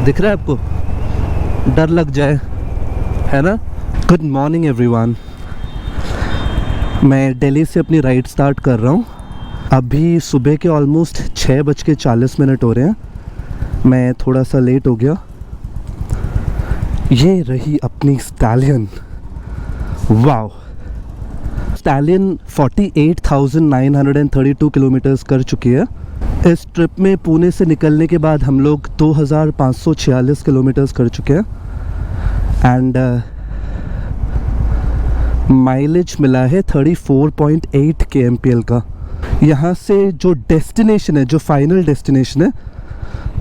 दिख रहा है आपको? डर लग जाए, है ना? Good morning everyone. मैं दिल्ली से अपनी राइड स्टार्ट कर रहा हूँ। अभी सुबह के ऑलमोस्ट 6:40 हो रहे हैं। मैं थोड़ा सा लेट हो गया। ये रही अपनी स्टैलियन। वाओ! स्टैलियन 48,932 किलोमीटर्स कर चुकी है। इस ट्रिप में पुणे से निकलने के बाद हम लोग 2,546 किलोमीटर्स कर चुके हैं एंड माइलेज मिला है 34.8 kmpl का। यहाँ से जो डेस्टिनेशन है, जो फाइनल डेस्टिनेशन है,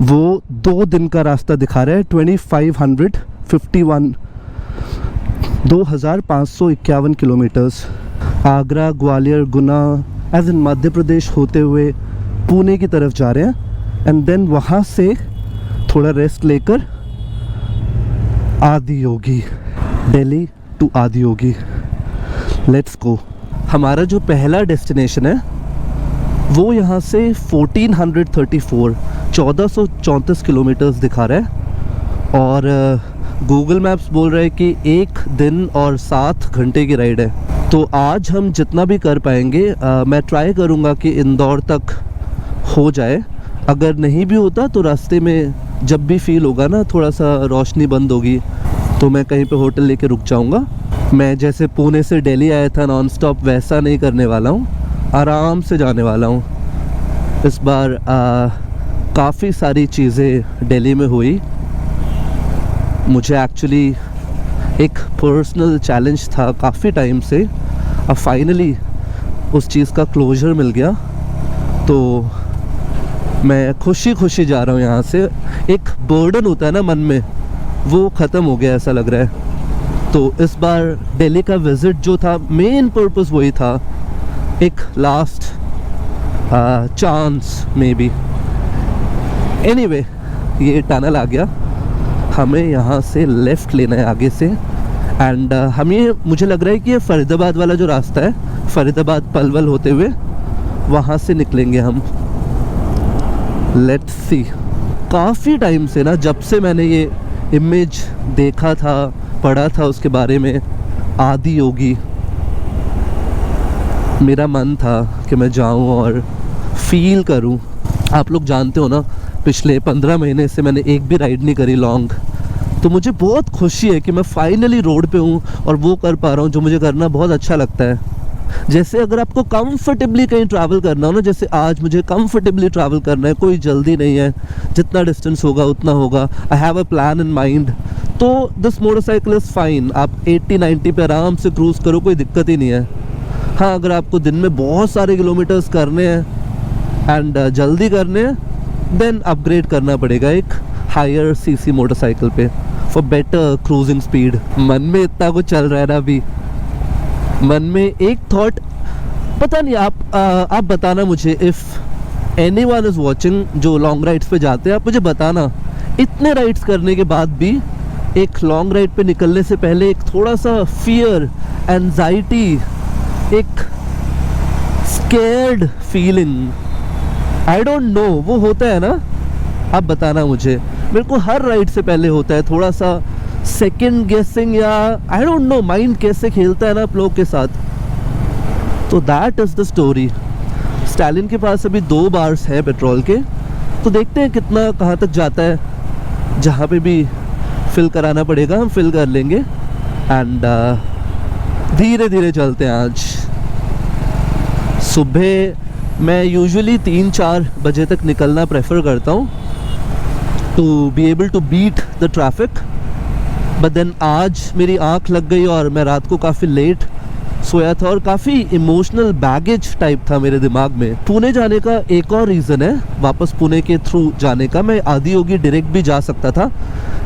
वो 2 दिन का रास्ता दिखा रहा है। 2,551 kilometres Agra, Gwalior, Guna as in Madhya Pradesh होते हुए पुणे की तरफ जा रहे हैं एंड देन वहाँ से थोड़ा रेस्ट लेकर Adiyogi, Delhi to Adiyogi. Let's go. हमारा जो पहला डेस्टिनेशन है वो यहाँ से 1434 किलोमीटर्स दिखा रहा है और गूगल मैप्स बोल रहा है कि 1 दिन और 7 घंटे की राइड है। तो आज हम जितना भी कर पाएंगे मैं ट्राई करूँगा कि इंदौर तक हो जाए। अगर नहीं भी होता तो रास्ते में जब भी फील होगा ना, थोड़ा सा रोशनी बंद होगी तो मैं कहीं पे होटल लेके रुक जाऊँगा। मैं जैसे पुणे से दिल्ली आया था नॉन स्टॉप, वैसा नहीं करने वाला हूँ, आराम से जाने वाला हूँ। इस बार काफ़ी सारी चीज़ें दिल्ली में हुई। मुझे एक्चुअली एक पर्सनल चैलेंज था काफ़ी टाइम से, अब फाइनली उस चीज़ का क्लोजर मिल गया। तो मैं खुशी खुशी जा रहा हूँ यहाँ से। एक बर्डन होता है ना मन में, वो ख़त्म हो गया ऐसा लग रहा है। तो इस बार दिल्ली का विज़िट जो था, मेन पर्पस वही था, एक last chance may be. Anyway, ये टनल आ गया, हमें यहाँ से लेफ़्ट लेना है आगे से एंड मुझे लग रहा है कि ये फरीदाबाद वाला जो रास्ता है, फरीदाबाद पलवल होते हुए वहाँ से निकलेंगे हम। Let's see. काफ़ी टाइम से ना, जब से मैंने ये इमेज देखा था, पढ़ा था उसके बारे में, आदियोगी, मेरा मन था कि मैं जाऊं और फील करूं। आप लोग जानते हो ना, पिछले 15 महीने से मैंने एक भी राइड नहीं करी लॉन्ग। तो मुझे बहुत खुशी है कि मैं फाइनली रोड पे हूं और वो कर पा रहा हूं जो मुझे करना बहुत अच्छा लगता है। जैसे अगर आपको कंफर्टेबली कहीं ट्रैवल करना हो ना, जैसे आज मुझे कंफर्टेबली ट्रैवल करना है, कोई जल्दी नहीं है, जितना डिस्टेंस होगा उतना होगा, I have a plan in mind, तो दिस मोटरसाइकिल इज़ फाइन। आप 80-90 पे आराम से क्रूज़ करो, कोई दिक्कत ही नहीं है। हाँ, अगर आपको दिन में बहुत सारे किलोमीटर्स करने हैं एंड जल्दी करने हैं, देन अपग्रेड करना पड़ेगा एक हायर सीसी मोटरसाइकिल पे फॉर बेटर क्रूजिंग स्पीड। मन में इतना कुछ चल रहा है ना अभी। मन में एक थॉट, पता नहीं, आप बताना मुझे, इफ़ एनीवन इज़ वाचिंग जो लॉन्ग राइड्स पे जाते हैं, आप मुझे बताना, इतने राइड्स करने के बाद भी एक लॉन्ग राइड पे निकलने से पहले एक थोड़ा सा फियर, एंजाइटी, एक scared feeling, I don't know, वो होता है ना? आप बताना मुझे। मेरे को हर राइड से पहले होता है थोड़ा सा सेकंड गेसिंग, या आई डोंट नो माइंड कैसे खेलता है ना आप लोगों के साथ। तो that is the story. Stallion के पास अभी 2 बार्स है पेट्रोल के, तो देखते हैं कितना कहाँ तक जाता है। जहाँ पे भी फिल कराना पड़ेगा हम फिल कर लेंगे एंड धीरे धीरे चलते हैं। आज सुबह मैं यूजुअली 3-4 बजे तक निकलना प्रेफर करता हूँ to be able to beat the traffic, but then आज मेरी आँख लग गई और मैं रात को काफ़ी लेट सोया था और काफ़ी इमोशनल बैगेज टाइप था मेरे दिमाग में। पुणे जाने का एक और रीज़न है, वापस पुणे के थ्रू जाने का। मैं आदियोगी डायरेक्ट भी जा सकता था,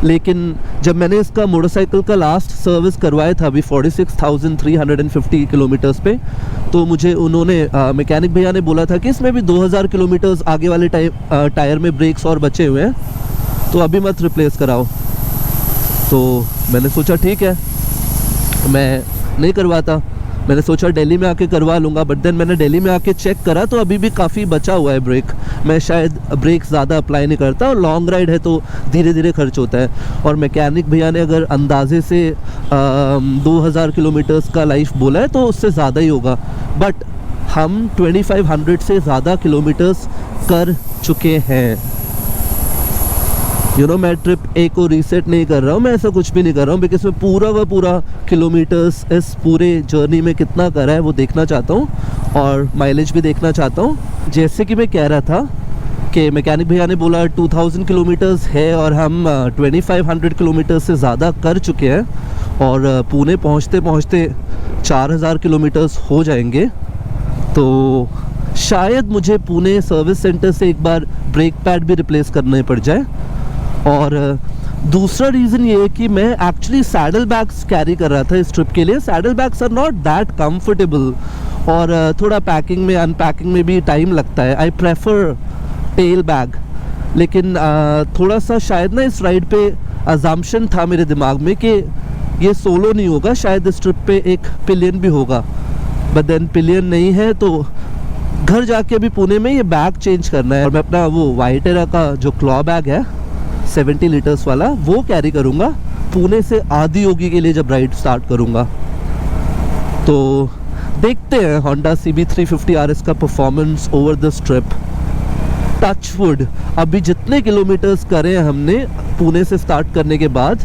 लेकिन जब मैंने इसका मोटरसाइकिल का लास्ट सर्विस करवाया था अभी 46,350 किलोमीटर्स पे, तो मुझे उन्होंने मैकेनिक भैया ने बोला था कि इसमें भी 2000 किलोमीटर्स आगे वाले टायर में ब्रेक्स और बचे हुए हैं, तो अभी मत रिप्लेस कराओ। तो मैंने सोचा ठीक है, मैं नहीं करवाता। मैंने सोचा दिल्ली में आके करवा लूँगा, बट देन मैंने दिल्ली में आके चेक करा तो अभी भी काफ़ी बचा हुआ है ब्रेक। मैं शायद ब्रेक ज़्यादा अप्लाई नहीं करता, और लॉन्ग राइड है तो धीरे धीरे खर्च होता है। और मैकेनिक भैया ने अगर अंदाजे से 2000 किलोमीटर्स का लाइफ बोला है तो उससे ज़्यादा ही होगा, बट हम 2500 से ज़्यादा किलोमीटर्स कर चुके हैं। मैं ट्रिप ए को रीसेट नहीं कर रहा हूँ, मैं ऐसा कुछ भी नहीं कर रहा हूँ, बिकॉज मैं पूरा का पूरा किलोमीटर्स इस पूरे जर्नी में कितना करा है वो देखना चाहता हूँ, और माइलेज भी देखना चाहता हूँ। जैसे कि मैं कह रहा था कि मैकेनिक भैया ने बोला 2000 किलोमीटर्स है और हम 2500 किलोमीटर से ज़्यादा कर चुके हैं, और पुणे पहुँचते पहुँचते 4000 किलोमीटर्स हो जाएंगे। तो शायद मुझे पुणे सर्विस सेंटर से एक बार ब्रेक पैड भी रिप्लेस करने पड़ जाए। और दूसरा रीज़न ये है कि मैं एक्चुअली सैडल बैग्स कैरी कर रहा था इस ट्रिप के लिए। Saddle bags are not that comfortable, और थोड़ा पैकिंग में अनपैकिंग में भी टाइम लगता है। आई प्रेफर टेल बैग, लेकिन थोड़ा सा शायद ना इस राइड पे अजम्पशन था मेरे दिमाग में कि ये सोलो नहीं होगा, शायद इस ट्रिप पे एक पिलियन भी होगा, बट देन पिलियन नहीं है। तो घर जाके अभी पुणे में ये बैग चेंज करना है, और मैं अपना वो वाइटेरा का जो क्लॉ बैग है 70 लीटर्स वाला वो कैरी करूँगा पुणे से आदियोगी के लिए जब राइड स्टार्ट करूँगा। तो देखते हैं Honda CB350 RS का performance over this trip. Touchwood अभी जितने किलोमीटर्स करे हमने पुणे से स्टार्ट करने के बाद,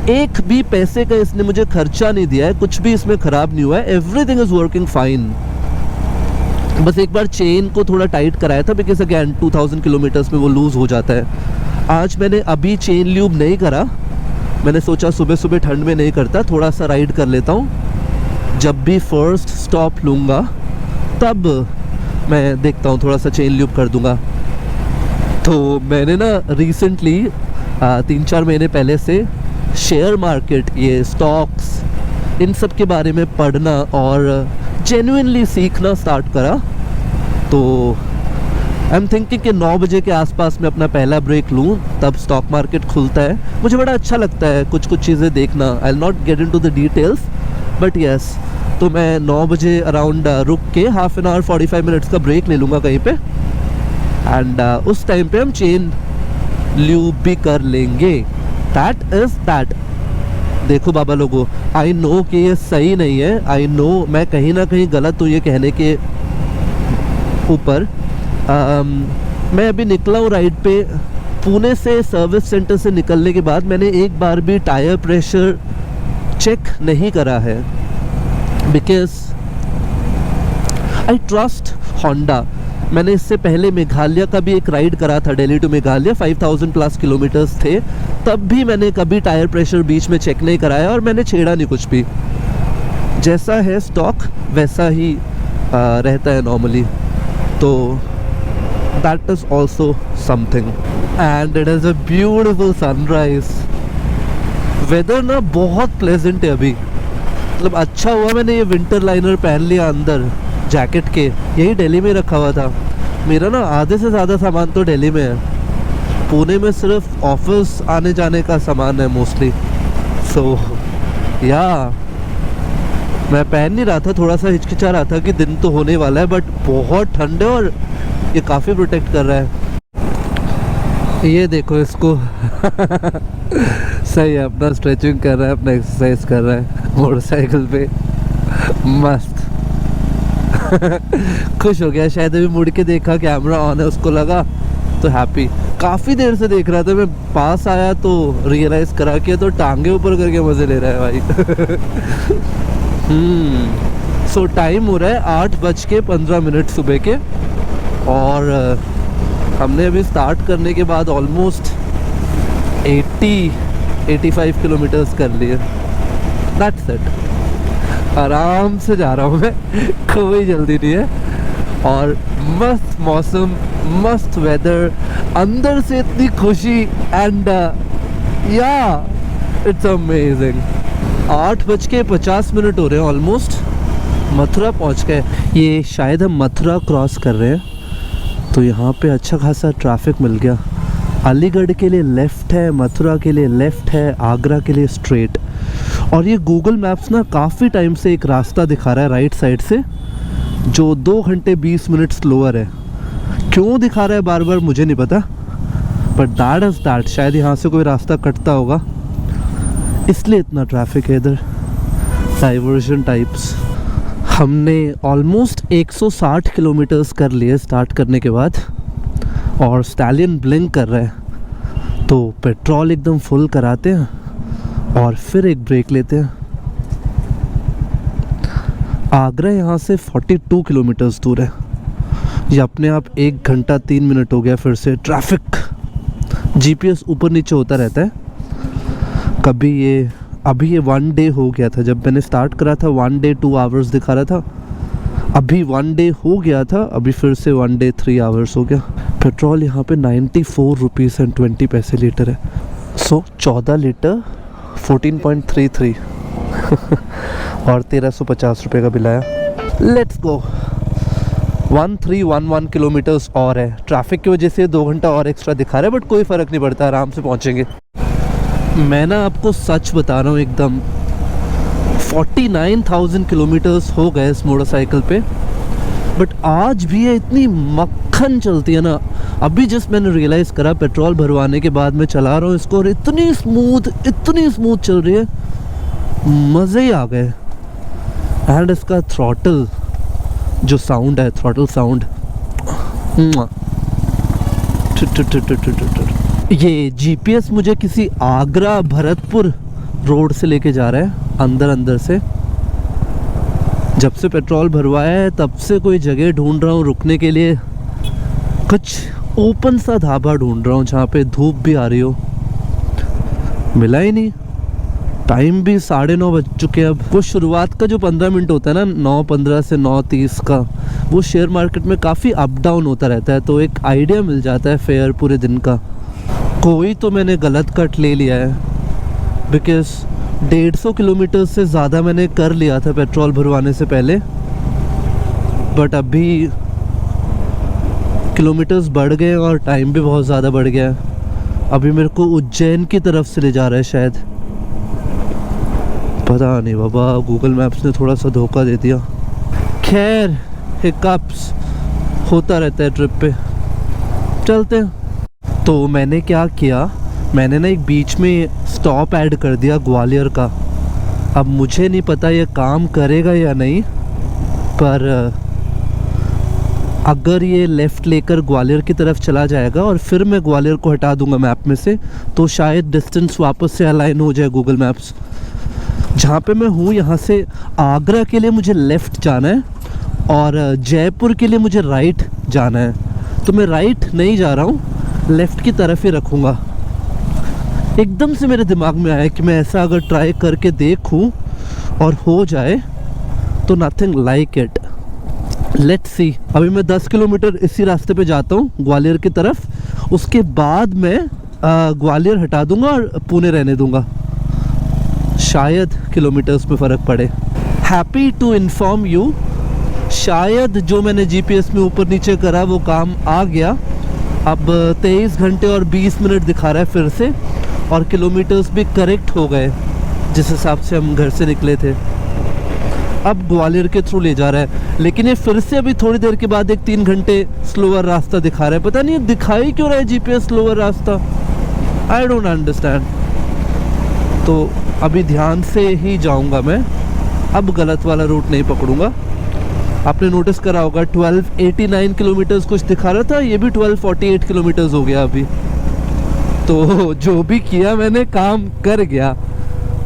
एक भी पैसे का इसने मुझे खर्चा नहीं दिया है, कुछ भी इसमें ख़राब नहीं हुआ है। Everything is working fine. बस एक बार चेन को थोड़ा टाइट कराया था, बिकॉज अगैन 2000 किलोमीटर्स में वो लूज़ हो जाता है। आज मैंने अभी चेन ल्यूब नहीं करा, मैंने सोचा सुबह सुबह ठंड में नहीं करता, थोड़ा सा राइड कर लेता हूँ। जब भी फर्स्ट स्टॉप लूँगा तब मैं देखता हूँ, थोड़ा सा चेन ल्यूब कर दूँगा। तो मैंने ना रिसेंटली 3-4 महीने पहले से शेयर मार्केट, ये स्टॉक्स, इन सब के बारे में पढ़ना और जेन्युइनली सीखना स्टार्ट करा। तो आई एम थिंकिंग कि 9 बजे के आसपास में अपना पहला ब्रेक लूँ, तब स्टॉक मार्केट खुलता है। मुझे बड़ा अच्छा लगता है कुछ कुछ चीज़ें देखना। I will not get into the details, but yes, तो मैं 9 बजे अराउंड रुक के हाफ एन आवर 45 मिनट्स का ब्रेक ले लूँगा कहीं पे, एंड उस टाइम पे हम चेन ल्यूब भी कर लेंगे। That is that. देखो बाबा लोगों, आई नो कि ये सही नहीं है, आई नो मैं कहीं ना कहीं गलत हूँ ये कहने के ऊपर। मैं अभी निकला हूँ राइड पे। पुणे से सर्विस सेंटर से निकलने के बाद मैंने एक बार भी टायर प्रेशर चेक नहीं करा है, बिकॉज आई ट्रस्ट होंडा। मैंने इससे पहले मेघालय का भी एक राइड करा था, Delhi to Meghalaya, 5000 plus kilometres थे, तब भी मैंने कभी टायर प्रेशर बीच में चेक नहीं कराया, और मैंने छेड़ा नहीं कुछ भी। जैसा है स्टॉक वैसा ही रहता है नॉर्मली। तो that is also something, and it is a beautiful sunrise. Weather ना बहुत प्लेजेंट है अभी, मतलब अच्छा हुआ मैंने ये विंटर लाइनर पहन लिया अंदर जैकेट के, यही दिल्ली में रखा हुआ था। मेरा ना आधे से ज़्यादा सामान तो दिल्ली में है, पुणे में सिर्फ ऑफिस आने जाने का सामान है मोस्टली। सो या मैं पहन नहीं रहा था, थोड़ा सा हिचकिचा रहा था कि दिन तो होने वाला है, बट बहुत ठंड है और ये काफ़ी प्रोटेक्ट कर रहा है। ये देखो इसको सही है, अपना स्ट्रेचिंग कर रहा है, अपना एक्सरसाइज कर रहा है मोटरसाइकिल पे, मस्त। खुश हो गया शायद, अभी मुड़ के देखा कैमरा ऑन है, उसको लगा तो हैप्पी। काफ़ी देर से देख रहा था मैं, पास आया तो रियलाइज़ करा कि तो टांगे ऊपर करके मज़े ले रहा है भाई। सो टाइम हो रहा है 8:15 सुबह के, और हमने अभी स्टार्ट करने के बाद ऑलमोस्ट 80-85 किलोमीटर्स कर लिए। That's it. आराम से जा रहा हूँ मैं, कोई जल्दी नहीं है, और मस्त मौसम, मस्त वेदर, अंदर से इतनी खुशी, एंड या इट्स अमेजिंग। 8:50 हो रहे हैं, ऑलमोस्ट मथुरा पहुँच गए। ये शायद हम मथुरा क्रॉस कर रहे हैं, तो यहाँ पे अच्छा खासा ट्रैफिक मिल गया। अलीगढ़ के लिए लेफ़्ट है, मथुरा के लिए लेफ़्ट है, आगरा के लिए स्ट्रेट। और ये गूगल मैप्स ना काफ़ी टाइम से एक रास्ता दिखा रहा है राइट साइड से, जो 2 घंटे 20 मिनट स्लोअर है। क्यों दिखा रहा है बार बार मुझे नहीं पता, बट दैट इज़ दैट। शायद यहाँ से कोई रास्ता कटता होगा, इसलिए इतना ट्रैफिक है इधर, डाइवर्जन टाइप्स। हमने ऑलमोस्ट 160 किलोमीटर्स कर लिए स्टार्ट करने के बाद, और स्टैलियन ब्लिंक कर रहा है, तो पेट्रोल एकदम फुल कराते हैं और फिर एक ब्रेक लेते हैं। आगरा यहाँ से 42 किलोमीटर्स दूर है। ये अपने आप 1 घंटा 3 मिनट हो गया फिर से ट्रैफिक। जीपीएस ऊपर नीचे होता रहता है, कभी ये अभी ये 1 डे हो गया था, जब मैंने स्टार्ट करा था 1 डे 2 आवर्स दिखा रहा था, अभी 1 डे हो गया था, अभी फिर से 1 डे 3 आवर्स हो गया। पेट्रोल यहाँ पे 94 रुपीज़ एंड 20 पैसे लीटर है। सो 14 लीटर 14.33 और 1350 रुपये का बिल आया। Let's go. 1311 किलोमीटर्स और है। ट्रैफिक की वजह से 2 घंटा और एक्स्ट्रा दिखा रहा है, बट कोई फ़र्क नहीं पड़ता, आराम से पहुँचेंगे। मैं ना आपको सच बता रहा हूँ, एकदम 49,000 किलोमीटर्स हो गए इस मोटरसाइकिल पे, बट आज भी ये इतनी मक्खन चलती है ना। अभी जस्ट मैंने रियलाइज़ करा पेट्रोल भरवाने के बाद मैं चला रहा हूँ इसको, और इतनी स्मूथ चल रही है, मज़े ही आ गए। एंड इसका थ्रॉटल जो साउंड है, थ्रॉटल साउंड, ये जीपीएस मुझे किसी आगरा भरतपुर रोड से लेके जा रहा है, अंदर से। जब से पेट्रोल भरवाया है तब से कोई जगह ढूंढ रहा हूँ रुकने के लिए, कुछ ओपन सा ढाबा ढूंढ रहा हूँ जहाँ पे धूप भी आ रही हो। मिला ही नहीं। टाइम भी 9:30 बज चुके हैं। अब वो शुरुआत का जो 15 मिनट होता है ना, 9:15 से 9:30 का, वो शेयर मार्केट में काफ़ी अप डाउन होता रहता है, तो एक आइडिया मिल जाता है फेयर पूरे दिन का। कोई तो मैंने गलत कट ले लिया है, बिकॉज 150 किलोमीटर से ज़्यादा मैंने कर लिया था पेट्रोल भरवाने से पहले, बट अभी किलोमीटर्स बढ़ गए और टाइम भी बहुत ज़्यादा बढ़ गया है। अभी मेरे को उज्जैन की तरफ से ले जा रहा है शायद, पता नहीं बाबा, गूगल मैप्स ने थोड़ा सा धोखा दे दिया। खैर, हिकअप्स होता रहता है ट्रिप पे, चलते हैं। तो मैंने क्या किया, मैंने ना एक बीच में स्टॉप ऐड कर दिया ग्वालियर का। अब मुझे नहीं पता ये काम करेगा या नहीं, पर अगर ये लेफ़्ट लेकर ग्वालियर की तरफ चला जाएगा और फिर मैं ग्वालियर को हटा दूंगा मैप में से, तो शायद डिस्टेंस वापस से अलाइन हो जाए गूगल मैप्स। जहाँ पे मैं हूँ यहाँ से आगरा के लिए मुझे लेफ़्ट जाना है और जयपुर के लिए मुझे राइट जाना है, तो मैं राइट नहीं जा रहा हूँ, लेफ़्ट की तरफ ही रखूँगा। एकदम से मेरे दिमाग में आया कि मैं ऐसा अगर ट्राई करके देखूँ और हो जाए तो nothing like it, let's see. अभी मैं 10 किलोमीटर इसी रास्ते पे जाता हूँ ग्वालियर की तरफ, उसके बाद मैं ग्वालियर हटा दूँगा और पुणे रहने दूँगा, शायद किलोमीटर्स में फ़र्क पड़े। हैप्पी टू इन्फॉर्म यू, शायद जो मैंने जीपीएस में ऊपर नीचे करा वो काम आ गया। अब 23 घंटे और 20 मिनट दिखा रहा है फिर से, और किलोमीटर्स भी करेक्ट हो गए जिस हिसाब से हम घर से निकले थे। अब ग्वालियर के थ्रू ले जा रहा है, लेकिन ये फिर से अभी थोड़ी देर के बाद एक 3 घंटे स्लोअर रास्ता दिखा रहा है। पता नहीं दिखाई क्यों रहा है जीपीएस स्लोअर रास्ता, आई डोंट अंडरस्टैंड। तो अभी ध्यान से ही जाऊंगा मैं, अब गलत वाला रूट नहीं पकड़ूंगा। आपने नोटिस करा होगा 1289 किलोमीटर्स कुछ दिखा रहा था, ये भी 1248 किलोमीटर्स हो गया अभी। तो जो भी किया मैंने काम कर गया,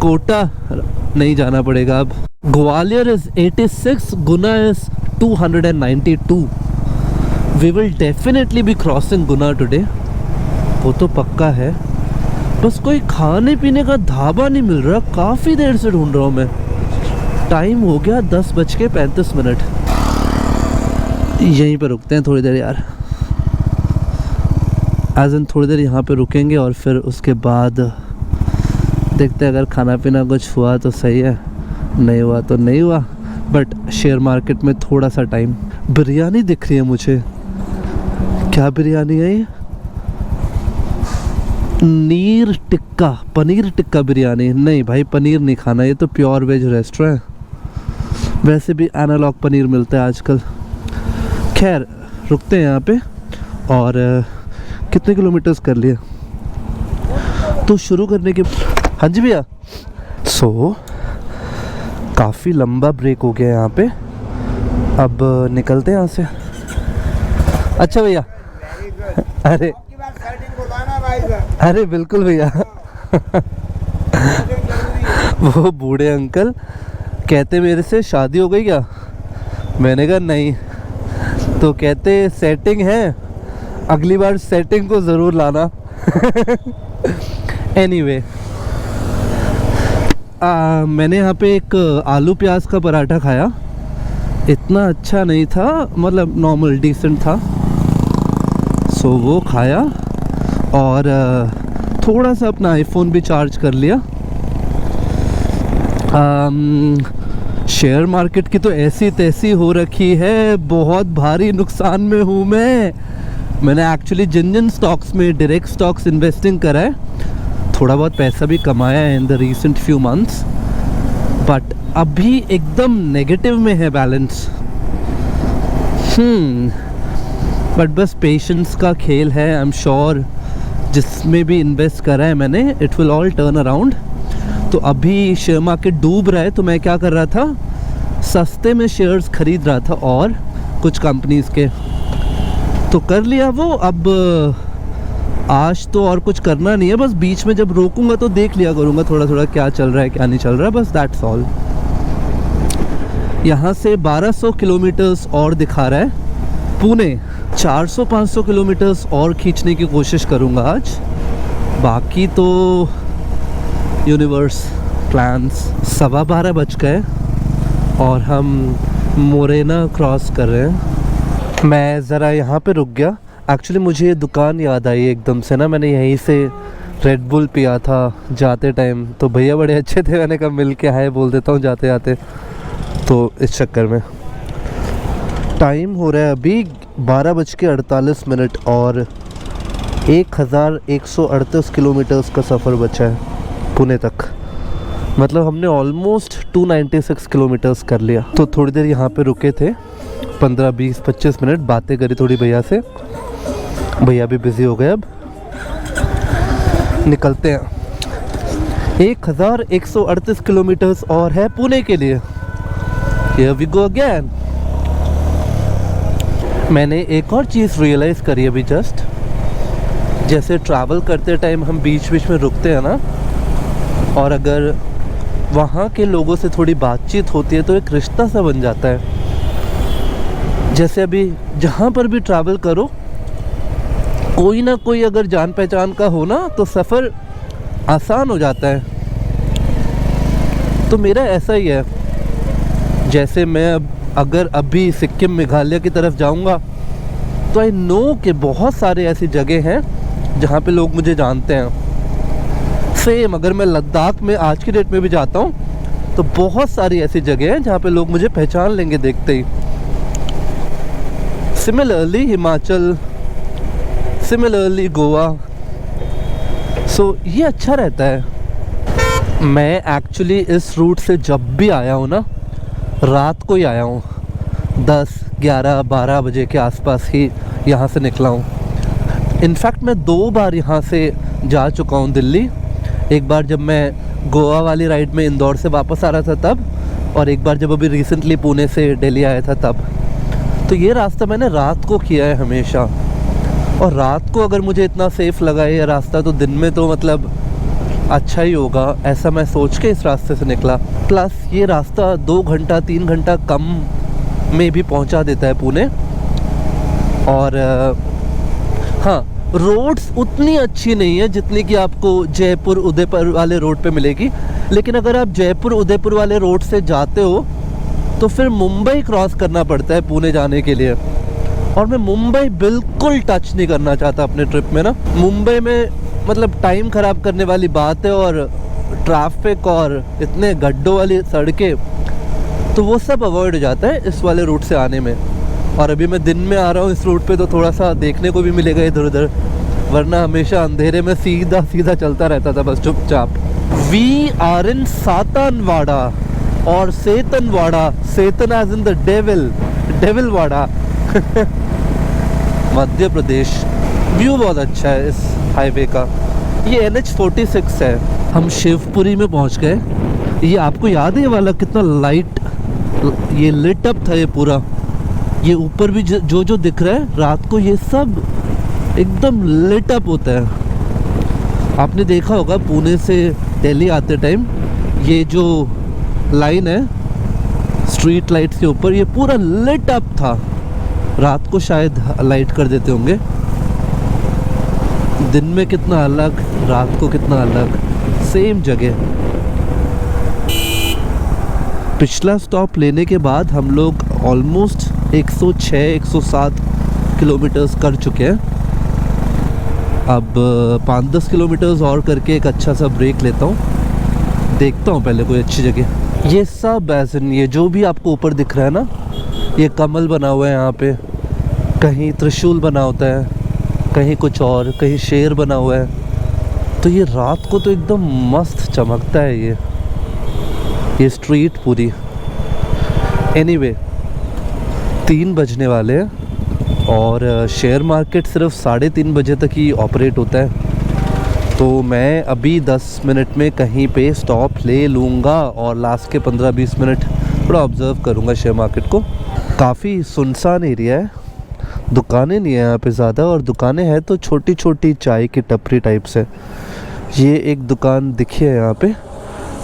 कोटा नहीं जाना पड़ेगा अब। Gwalior is 86, Guna is 292। We will definitely be crossing Guna today, वो तो पक्का है। बस कोई खाने पीने का ढाबा नहीं मिल रहा, काफ़ी देर से ढूंढ रहा हूँ मैं। टाइम हो गया 10:35। यहीं पे रुकते हैं थोड़ी देर यार, एज इन थोड़ी देर यहाँ पे रुकेंगे और फिर उसके बाद देखते हैं, अगर खाना पीना कुछ हुआ तो सही है, नहीं हुआ तो नहीं हुआ। बट शेयर मार्केट में थोड़ा सा टाइम। बिरयानी दिख रही है मुझे, क्या बिरयानी है ये? नीर टिक्का, पनीर टिक्का बिरयानी। नहीं भाई, पनीर नहीं खाना, ये तो प्योर वेज रेस्टोरेंट है। वैसे भी एनालॉग पनीर मिलता है आजकल। खैर रुकते हैं यहाँ पे, और कितने किलोमीटर्स कर लिए। तो शुरू करने के, हाँ जी भैया, सो काफ़ी लंबा ब्रेक हो गया यहाँ पे, अब निकलते हैं यहाँ से। अच्छा भैया, अरे अरे बिल्कुल भैया। वो बूढ़े अंकल कहते मेरे से शादी हो गई क्या, मैंने कहा नहीं, तो कहते सेटिंग है, अगली बार सेटिंग को ज़रूर लाना। एनीवे, मैंने यहाँ पे एक आलू प्याज का पराठा खाया, इतना अच्छा नहीं था, मतलब नॉर्मल डिसेंट था। सो वो खाया और थोड़ा सा अपना आईफोन भी चार्ज कर लिया। शेयर मार्केट की तो ऐसी तैसी हो रखी है, बहुत भारी नुकसान में हूँ मैंने एक्चुअली जिन स्टॉक्स में डायरेक्ट स्टॉक्स इन्वेस्टिंग करा है, थोड़ा बहुत पैसा भी कमाया है in the recent few months, but अभी एकदम नेगेटिव में है बैलेंस। बट बस पेशेंस का खेल है। आई एम श्योर जिसमें भी इन्वेस्ट करा है मैंने, it will all turn around. तो अभी शेयर मार्केट डूब रहा है, तो मैं क्या कर रहा था, सस्ते में शेयर्स खरीद रहा था और कुछ कंपनीज के, तो कर लिया वो। अब आज तो और कुछ करना नहीं है, बस बीच में जब रोकूंगा तो देख लिया करूँगा थोड़ा थोड़ा क्या चल रहा है क्या नहीं चल रहा है, बस दैट्स ऑल। यहाँ से 1200 किलोमीटर्स और दिखा रहा है पुणे, 400-500 किलोमीटर्स और खींचने की कोशिश करूँगा आज, बाकी तो यूनिवर्स प्लान्स। 12:15 बज गए और हम मोरेना क्रॉस कर रहे हैं। मैं ज़रा यहाँ पे रुक गया, एक्चुअली मुझे दुकान याद आई एकदम से ना, मैंने यहीं से रेड बुल पिया था जाते टाइम, तो भैया बड़े अच्छे थे, मैंने कहा मिल के हाय बोल देता हूँ जाते जाते, तो इस चक्कर में। टाइम हो रहा है अभी 12:48 और 1138 किलोमीटर्स का सफ़र बचा है पुणे तक, मतलब हमने ऑलमोस्ट 296 किलोमीटर्स कर लिया। तो थोड़ी देर यहाँ पे रुके थे, 15-20-25 मिनट बातें करी थोड़ी भैया से, भैया भी बिज़ी हो गए, अब निकलते हैं। 1138 किलोमीटर्स और है पुणे के लिए। Here we go again। मैंने एक और चीज़ रियलाइज़ करी अभी जस्ट, जैसे ट्रैवल करते टाइम हम बीच बीच में रुकते हैं ना, और अगर वहाँ के लोगों से थोड़ी बातचीत होती है तो एक रिश्ता सा बन जाता है। जैसे अभी जहाँ पर भी ट्रैवल करो, कोई ना कोई अगर जान पहचान का हो ना, तो सफ़र आसान हो जाता है। तो मेरा ऐसा ही है, जैसे मैं अगर अभी सिक्किम मेघालय की तरफ जाऊंगा, तो आई नो कि बहुत सारे ऐसी जगह हैं जहाँ पे लोग मुझे जानते हैं। सेम अगर मैं लद्दाख में आज की डेट में भी जाता हूँ, तो बहुत सारी ऐसी जगह हैं जहाँ पे लोग मुझे पहचान लेंगे देखते ही। सिमिलरली हिमाचल, सिमिलरली गोवा, सो ये अच्छा रहता है। मैं एक्चुअली इस रूट से जब भी आया हूँ ना, रात को ही आया हूँ, 10, 11, 12 बजे के आसपास ही यहाँ से निकला हूँ। इनफैक्ट मैं 2 बार यहाँ से जा चुका हूँ दिल्ली। एक बार जब मैं गोवा वाली राइड में इंदौर से वापस आ रहा था तब, और एक बार जब अभी रिसेंटली पुणे से दिल्ली आया था तब। तो ये रास्ता मैंने रात को किया है हमेशा, और रात को अगर मुझे इतना सेफ़ लगा है ये रास्ता, तो दिन में तो मतलब अच्छा ही होगा, ऐसा मैं सोच के इस रास्ते से निकला। प्लस ये रास्ता 2 घंटा 3 घंटा कम में भी पहुंचा देता है पुणे। और हाँ, रोड्स उतनी अच्छी नहीं है जितनी कि आपको जयपुर उदयपुर वाले रोड पे मिलेगी, लेकिन अगर आप जयपुर उदयपुर वाले रोड से जाते हो तो फिर मुंबई क्रॉस करना पड़ता है पुणे जाने के लिए, और मैं मुंबई बिल्कुल टच नहीं करना चाहता अपने ट्रिप में ना। मुंबई में मतलब टाइम ख़राब करने वाली बात है, और ट्रैफिक और इतने गड्ढों वाली सड़कें, तो वो सब अवॉइड हो जाता है इस वाले रूट से आने में। और अभी मैं दिन में आ रहा हूँ इस रूट पे, तो थोड़ा सा देखने को भी मिलेगा इधर उधर, वरना हमेशा अंधेरे में सीधा सीधा चलता रहता था बस चुपचाप। वी आर इन सातनवाड़ा और Setanwada, Setan as in the devil, devil वाड़ा। मध्य प्रदेश। व्यू बहुत अच्छा है इस हाईवे का। ये NH46 है। हम शिवपुरी में पहुंच गए। ये आपको याद है ये वाला कितना लाइट, ये लिट अप था ये पूरा। ये ऊपर भी जो जो दिख रहा है रात को, ये सब एकदम लिट अप होता है। आपने देखा होगा पुणे से दिल्ली आते टाइम ये जो लाइन है स्ट्रीट लाइट्स के ऊपर, ये पूरा लिट अप था। रात को शायद लाइट कर देते होंगे। दिन में कितना अलग, रात को कितना अलग, सेम जगह। पिछला स्टॉप लेने के बाद हम लोग ऑलमोस्ट 106-107 किलोमीटर्स कर चुके हैं। अब 5-10 किलोमीटर्स और करके एक अच्छा सा ब्रेक लेता हूँ। देखता हूँ पहले कोई अच्छी जगह। ये सब ऐसे, ये जो भी आपको ऊपर दिख रहा है ना, ये कमल बना हुआ है यहाँ पे, कहीं त्रिशूल बना होता है, कहीं कुछ और, कहीं शेर बना हुआ है। तो ये रात को तो एकदम मस्त चमकता है ये स्ट्रीट पूरी। एनीवे 3 बजने वाले हैं और शेयर मार्केट सिर्फ 3:30 बजे तक ही ऑपरेट होता है। तो मैं अभी 10 मिनट में कहीं पे स्टॉप ले लूँगा और लास्ट के 15-20 मिनट थोड़ा ऑब्ज़र्व करूँगा शेयर मार्केट को। काफ़ी सुनसान एरिया है, दुकानें नहीं है यहाँ पे ज़्यादा, और दुकानें हैं तो छोटी छोटी चाय की टपरी टाइप से। ये एक दुकान दिखी है यहाँ पे।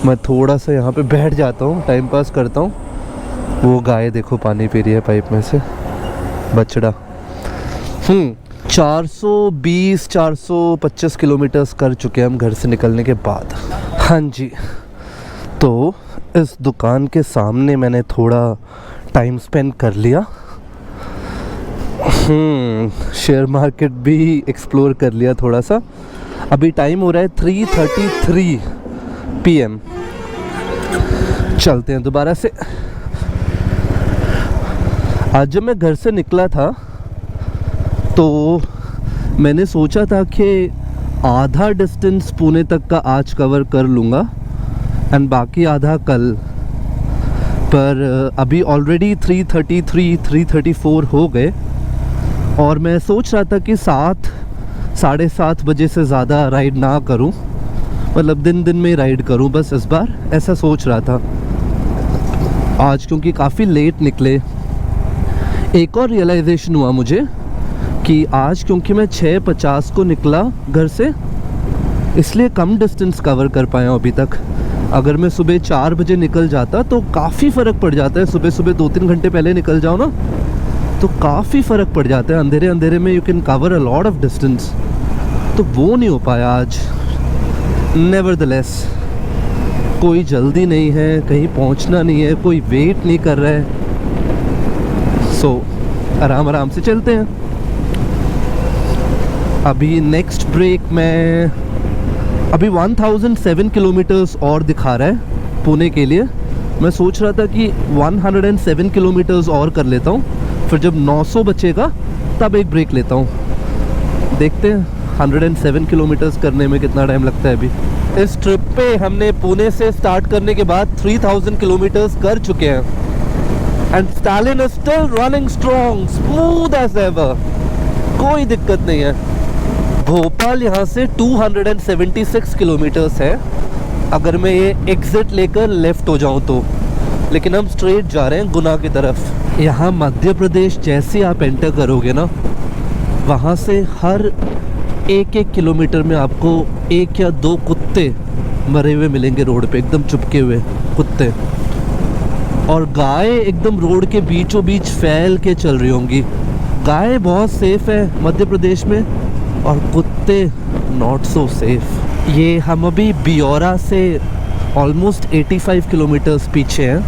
मैं थोड़ा सा यहाँ पे बैठ जाता हूँ, टाइम पास करता हूँ। वो गाय देखो पानी पी रही है पाइप में से, बछड़ा। 420-425 किलोमीटर्स कर चुके हैं हम घर से निकलने के बाद। हाँ जी, तो इस दुकान के सामने मैंने थोड़ा टाइम स्पेंड कर लिया। शेयर मार्केट भी एक्सप्लोर कर लिया थोड़ा सा। अभी टाइम हो रहा है 3:33 PM। चलते हैं दोबारा से। आज जब मैं घर से निकला था तो मैंने सोचा था कि आधा डिस्टेंस पुणे तक का आज कवर कर लूँगा एंड बाकी आधा कल। पर अभी ऑलरेडी 3:33-3:34 हो गए और मैं सोच रहा था कि 7-7:30 बजे से ज़्यादा राइड ना करूं, मतलब दिन में राइड करूं बस इस बार, ऐसा सोच रहा था। आज क्योंकि काफ़ी लेट निकले, एक और रियलाइजेशन हुआ मुझे कि आज क्योंकि मैं 6:50 को निकला घर से, इसलिए कम डिस्टेंस कवर कर पाया हूं अभी तक। अगर मैं सुबह 4 बजे निकल जाता तो काफ़ी फ़र्क पड़ जाता है। सुबह 2-3 घंटे पहले निकल जाओ ना तो काफ़ी फ़र्क पड़ जाता है। अंधेरे में you can cover a lot of distance. तो वो नहीं हो पाया आज। नेवरदलेस कोई जल्दी नहीं है, कहीं पहुंचना नहीं है, कोई वेट नहीं कर रहा है। सो आराम से चलते हैं। अभी नेक्स्ट ब्रेक में अभी 1007 किलोमीटर्स और दिखा रहा है पुणे के लिए। मैं सोच रहा था कि 107 किलोमीटर्स और कर लेता हूँ, फिर जब 900 बचेगा तब एक ब्रेक लेता हूँ। देखते हैं 107 किलोमीटर्स करने में कितना टाइम लगता है। अभी इस ट्रिप पे हमने पुणे से स्टार्ट करने के बाद 3000 किलोमीटर्स कर चुके हैं and Stalin is still running strong, smooth as ever, कोई दिक्कत नहीं है। भोपाल यहाँ से 276 किलोमीटर्स है अगर मैं ये एग्जिट लेकर लेफ्ट हो जाऊँ तो, लेकिन हम स्ट्रेट जा रहे हैं गुना की तरफ। यहाँ मध्य प्रदेश जैसे आप एंटर करोगे ना, वहाँ से हर 1-1 किलोमीटर में आपको 1 या 2 कुत्ते मरे हुए मिलेंगे रोड पे, एकदम चुपके हुए कुत्ते। और गाय एकदम रोड के बीचों बीच फैल के चल रही होंगी। गाय बहुत सेफ है मध्य प्रदेश में और कुत्ते नॉट सो सेफ। ये हम अभी बियोरा से ऑलमोस्ट 85 किलोमीटर्स पीछे हैं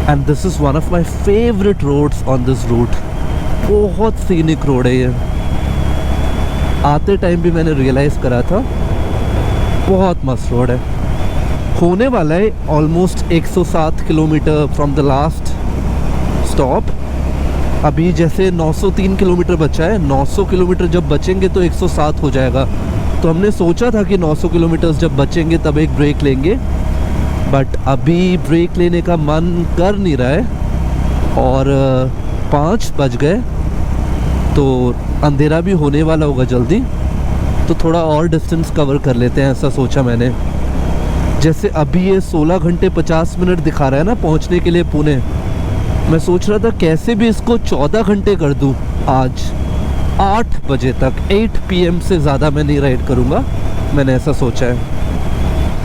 and this is one of my favourite roads on this route. बहुत सीनिक रोड है ये। आते टाइम भी मैंने रियलाइज़ करा था, बहुत मस्त रोड है। होने वाला है almost 107 kilometre from the last stop. अभी जैसे 903 किलोमीटर बचा है, 900 किलोमीटर जब बचेंगे तो 107 हो जाएगा। तो हमने सोचा था कि 900 किलोमीटर्स जब बचेंगे तब एक ब्रेक लेंगे, बट अभी ब्रेक लेने का मन कर नहीं रहा है और 5 बज गए। तो अंधेरा भी होने वाला होगा जल्दी, तो थोड़ा और डिस्टेंस कवर कर लेते हैं, ऐसा सोचा मैंने। जैसे अभी ये 16 घंटे 50 मिनट दिखा रहा है ना पहुंचने के लिए पुणे, मैं सोच रहा था कैसे भी इसको 14 घंटे कर दूं आज, 8 बजे तक, 8 PM से ज़्यादा मैं नहीं राइड करूँगा, मैंने ऐसा सोचा है।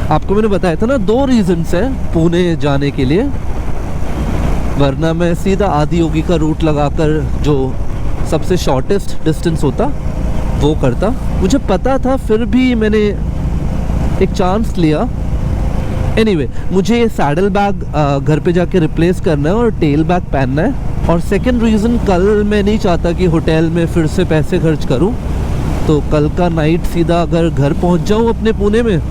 आपको मैंने बताया था ना 2 रीजंस हैं पुणे जाने के लिए, वरना मैं सीधा आदियोगी का रूट लगाकर जो सबसे शॉर्टेस्ट डिस्टेंस होता वो करता। मुझे पता था, फिर भी मैंने एक चांस लिया। एनीवे, मुझे ये सैडल बैग घर पे जाके रिप्लेस करना है और टेल बैग पहनना है। और सेकंड रीज़न, कल मैं नहीं चाहता कि होटल में फिर से पैसे खर्च करूं, तो कल का नाइट सीधा अगर घर पहुंच जाऊं अपने पुणे में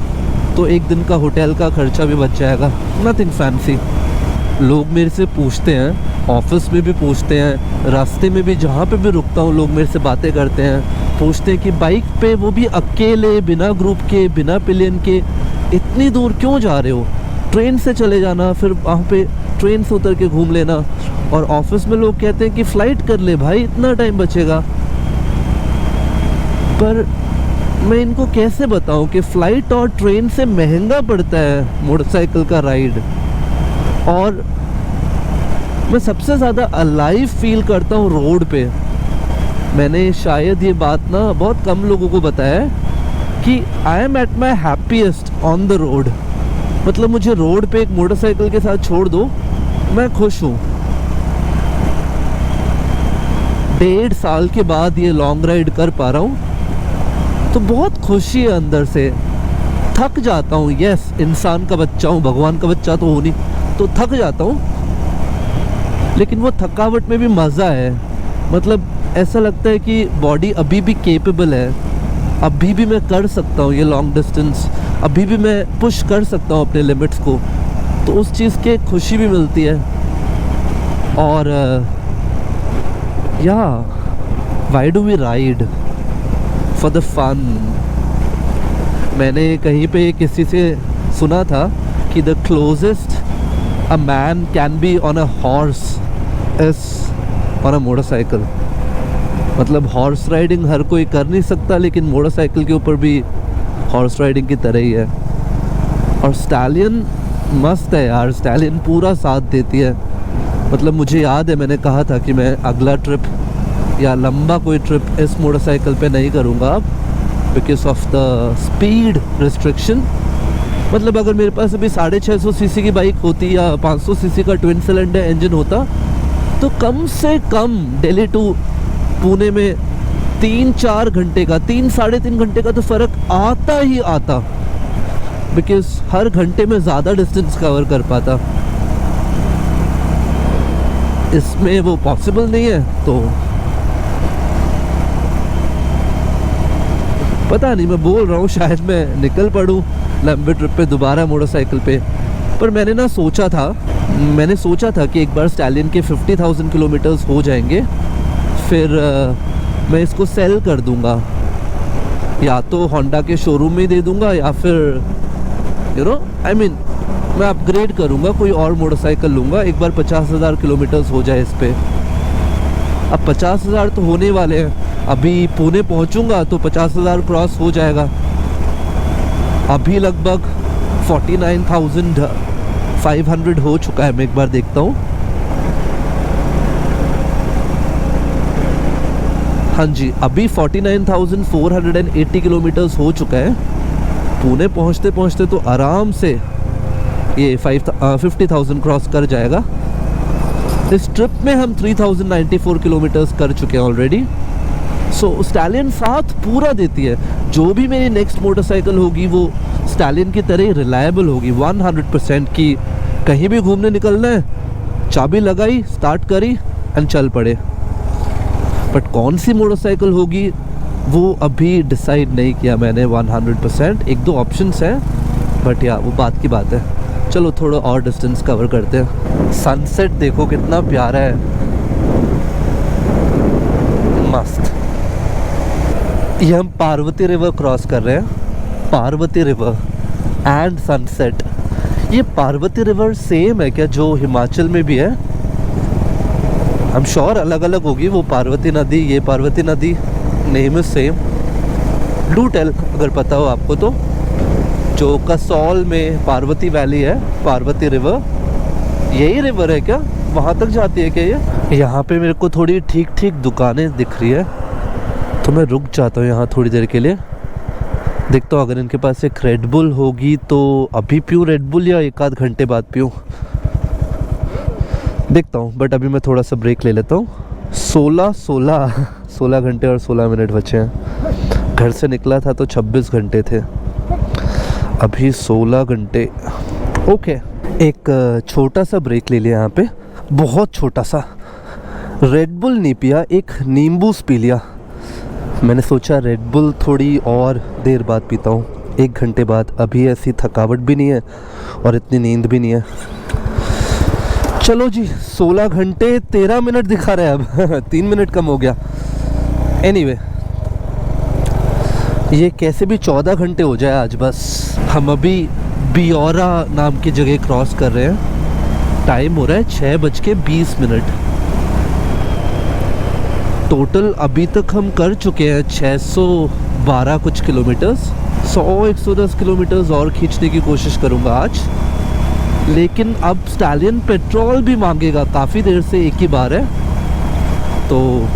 तो एक दिन का होटल का खर्चा भी बच जाएगा। Nothing fancy. लोग मेरे से पूछते हैं, ऑफिस में भी पूछते हैं, रास्ते में भी जहाँ पे भी रुकता हूँ लोग मेरे से बातें करते हैं, पूछते हैं कि बाइक पे वो भी अकेले, बिना ग्रुप के, बिना पिलियन के, इतनी दूर क्यों जा रहे हो? ट्रेन से चले जाना, फिर वहाँ पे ट्रेन से उतर के घूम लेना। और ऑफिस में लोग कहते हैं कि फ़्लाइट कर ले भाई, इतना टाइम बचेगा। पर मैं इनको कैसे बताऊं कि फ़्लाइट और ट्रेन से महंगा पड़ता है मोटरसाइकिल का राइड। और मैं सबसे ज़्यादा अलाइव फील करता हूँ रोड पे। मैंने शायद ये बात ना बहुत कम लोगों को बताया है कि I am at my happiest on the road. मतलब मुझे रोड पे एक मोटरसाइकिल के साथ छोड़ दो, मैं खुश हूँ। 1.5 साल के बाद ये लॉन्ग राइड कर पा रहा हूँ तो बहुत खुशी है अंदर से। थक जाता हूँ, यस, इंसान का बच्चा हूँ, भगवान का बच्चा तो हो नहीं, तो थक जाता हूँ, लेकिन वो थकावट में भी मज़ा है। मतलब ऐसा लगता है कि बॉडी अभी भी केपेबल है, अभी भी मैं कर सकता हूँ ये लॉन्ग डिस्टेंस, अभी भी मैं पुश कर सकता हूँ अपने लिमिट्स को, तो उस चीज़ की खुशी भी मिलती है। और या why do we ride? For the fun. मैंने कहीं पे किसी से सुना था कि the closest a man can be on a horse is on a motorcycle. मतलब हॉर्स राइडिंग हर कोई कर नहीं सकता, लेकिन मोटरसाइकिल के ऊपर भी हॉर्स राइडिंग की तरह ही है। और स्टैलियन मस्त है यार, स्टैलियन पूरा साथ देती है। मतलब मुझे याद है मैंने कहा था कि मैं अगला ट्रिप या लंबा कोई ट्रिप इस मोटरसाइकिल पे नहीं करूँगा अब, because of the speed restriction. मतलब अगर मेरे पास अभी 650 सीसी की बाइक होती या 500 सीसी का ट्विन सिलेंडर इंजन होता तो कम से कम दिल्ली टू पुणे में 3-4 घंटे का, 3-3.5 घंटे का तो फ़र्क आता ही आता, बिकॉज हर घंटे में ज़्यादा डिस्टेंस कवर कर पाता। इसमें वो पॉसिबल नहीं है, तो पता नहीं, मैं बोल रहा हूँ शायद मैं निकल पड़ूँ लंबे ट्रिप पे दोबारा मोटरसाइकिल पे। पर मैंने सोचा था कि एक बार स्टैलियन के 50,000 किलोमीटर्स हो जाएंगे, फिर मैं इसको सेल कर दूंगा, या तो होंडा के शोरूम में दे दूंगा, या फिर मैं अपग्रेड करूंगा, कोई और मोटरसाइकिल लूँगा। एक बार 50,000 किलोमीटर्स हो जाए इस पे। अब 50,000 तो होने वाले हैं, अभी पुणे पहुंचूंगा तो 50,000 क्रॉस हो जाएगा। अभी लगभग 49,500 हो चुका है। मैं एक बार देखता हूँ। हाँ जी, अभी 49,480 किलोमीटर्स हो चुका है। पुणे पहुँचते पहुँचते तो आराम से ये 50,000 क्रॉस कर जाएगा। इस ट्रिप में हम 3,094 किलोमीटर्स कर चुके हैं ऑलरेडी। सो स्टैलियन साथ पूरा देती है। जो भी मेरी नेक्स्ट मोटरसाइकिल होगी वो स्टैलियन की तरह रिलायबल होगी 100%। की कहीं भी घूमने निकलना है, चाबी लगाई, स्टार्ट करी एंड चल पड़े। बट कौन सी मोटरसाइकिल होगी वो अभी डिसाइड नहीं किया मैंने 100%। 1-2 ऑप्शंस हैं, बट या वो बात की बात है। चलो थोड़ा और डिस्टेंस कवर करते हैं। सनसेट देखो कितना प्यारा है, मस्त। ये हम पार्वती रिवर क्रॉस कर रहे हैं, पार्वती रिवर एंड सनसेट। ये पार्वती रिवर सेम है क्या जो हिमाचल में भी है? आई एम श्योर अलग अलग होगी, वो पार्वती नदी, ये पार्वती नदी, name is same. Do tell अगर पता हो आपको तो। जो कसौल में पार्वती वैली है, पार्वती रिवर, यही रिवर है क्या? वहाँ तक जाती है क्या ये? यहाँ पे मेरे को थोड़ी ठीक ठीक दुकानें दिख रही है, तो मैं रुक जाता हूँ यहाँ थोड़ी देर के लिए। देखता हूँ अगर इनके पास एक रेड बुल होगी तो अभी पीऊँ रेड बुल या एक आध घंटे बाद पीऊँ, देखता हूँ। बट अभी मैं थोड़ा सा ब्रेक ले लेता हूँ। 16 घंटे और 16 मिनट बचे हैं। घर से निकला था तो 26 घंटे थे, अभी 16 घंटे। ओके, एक छोटा सा ब्रेक ले लिया यहाँ पे, बहुत छोटा सा। रेड बुल नहीं पिया, एक नींबू पी लिया। मैंने सोचा रेड बुल थोड़ी और देर बाद पीता हूँ, 1 घंटे बाद। अभी ऐसी थकावट भी नहीं है और इतनी नींद भी नहीं है। चलो जी, 16 घंटे 13 मिनट दिखा रहा है अब 3 मिनट कम हो गया। एनीवे, ये कैसे भी 14 घंटे हो जाए आज बस। हम अभी बियोरा नाम की जगह क्रॉस कर रहे हैं। टाइम हो रहा है 6:20। टोटल अभी तक हम कर चुके हैं 612 कुछ किलोमीटर्स। 100-110 किलोमीटर्स और खींचने की कोशिश करूँगा आज। लेकिन अब स्टैलियन पेट्रोल भी मांगेगा, काफ़ी देर से एक ही बार है, तो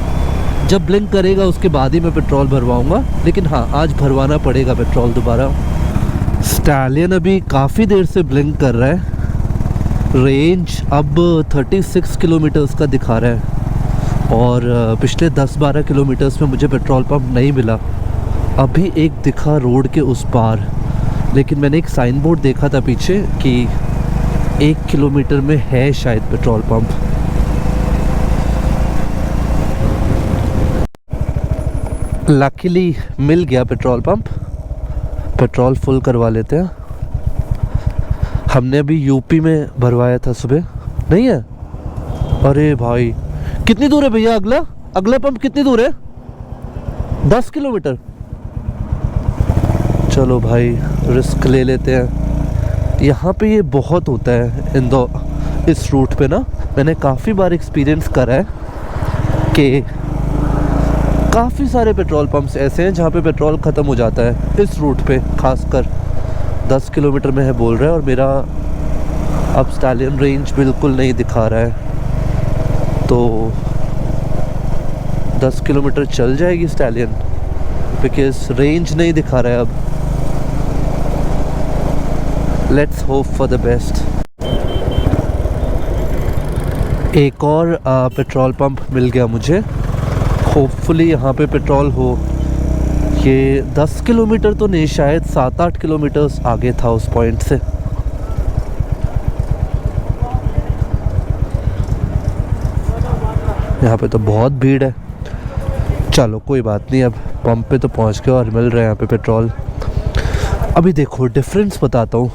जब ब्लिंक करेगा उसके बाद ही मैं पेट्रोल भरवाऊँगा। लेकिन हाँ, आज भरवाना पड़ेगा पेट्रोल दोबारा। स्टैलियन अभी काफ़ी देर से ब्लिंक कर रहा है। रेंज अब 36 किलोमीटर्स का दिखा रहा है और पिछले 10-12 किलोमीटर्स में मुझे पेट्रोल पंप नहीं मिला। अभी एक दिखा रोड के उस पार, लेकिन मैंने एक साइन बोर्ड देखा था पीछे कि 1 किलोमीटर में है शायद पेट्रोल पंप। लकीली मिल गया पेट्रोल पंप। पेट्रोल फुल करवा लेते हैं। हमने अभी यूपी में भरवाया था सुबह। नहीं है? अरे भाई, कितनी दूर है भैया अगला पंप कितनी दूर है? 10 किलोमीटर। चलो भाई, रिस्क ले लेते हैं। यहाँ पे ये बहुत होता है इस रूट पे ना। मैंने काफ़ी बार एक्सपीरियंस करा है कि काफ़ी सारे पेट्रोल पंप्स ऐसे हैं जहाँ पे पेट्रोल ख़त्म हो जाता है इस रूट पे। खासकर 10 किलोमीटर में है बोल रहा है और मेरा अब स्टैलियन रेंज बिल्कुल नहीं दिखा रहा है, तो 10 किलोमीटर चल जाएगी स्टैलियन, बिकॉज रेंज नहीं दिखा रहा है अब। Let's hope for the best. एक और पेट्रोल पंप मिल गया मुझे। होपफुली यहाँ पे पेट्रोल हो। ये 10 किलोमीटर तो नहीं, शायद 7-8 किलोमीटर्स आगे था उस पॉइंट से। यहाँ पे तो बहुत भीड़ है। चलो कोई बात नहीं, अब पंप पे तो पहुँच गए और मिल रहा है यहाँ पे पेट्रोल। अभी देखो डिफरेंस बताता हूँ।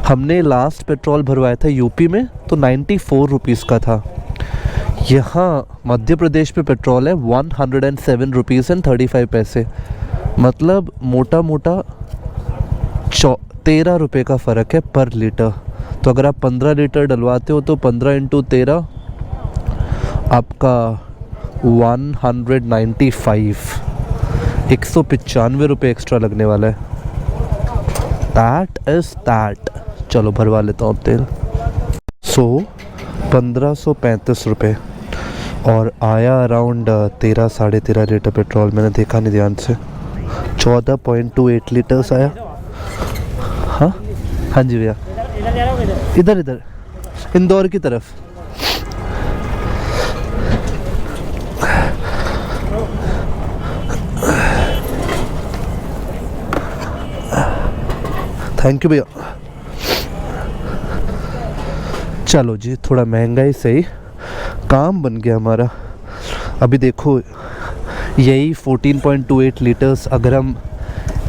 हमने लास्ट पेट्रोल भरवाया था यूपी में तो 94 रुपीज़ का था। यहाँ मध्य प्रदेश पे पेट्रोल है 107 रुपीज़ एंड 35 पैसे। मतलब मोटा मोटा 13 रुपये का फ़र्क है पर लीटर। तो अगर आप 15 लीटर डलवाते हो तो 15 × 13 आपका 195, 195 रुपये एक्स्ट्रा लगने वाला है। That is that. चलो भरवा लेता हूँ तेल। 1535 रुपये और आया अराउंड 13-13.5 लीटर पेट्रोल। मैंने देखा नहीं ध्यान से। 14.28 लीटर्स आया। हाँ जी भैया, इधर इंदौर की तरफ। थैंक यू भैया। चलो जी, थोड़ा महंगा ही सही, काम बन गया हमारा। अभी देखो यही 14.28 लीटर्स अगर हम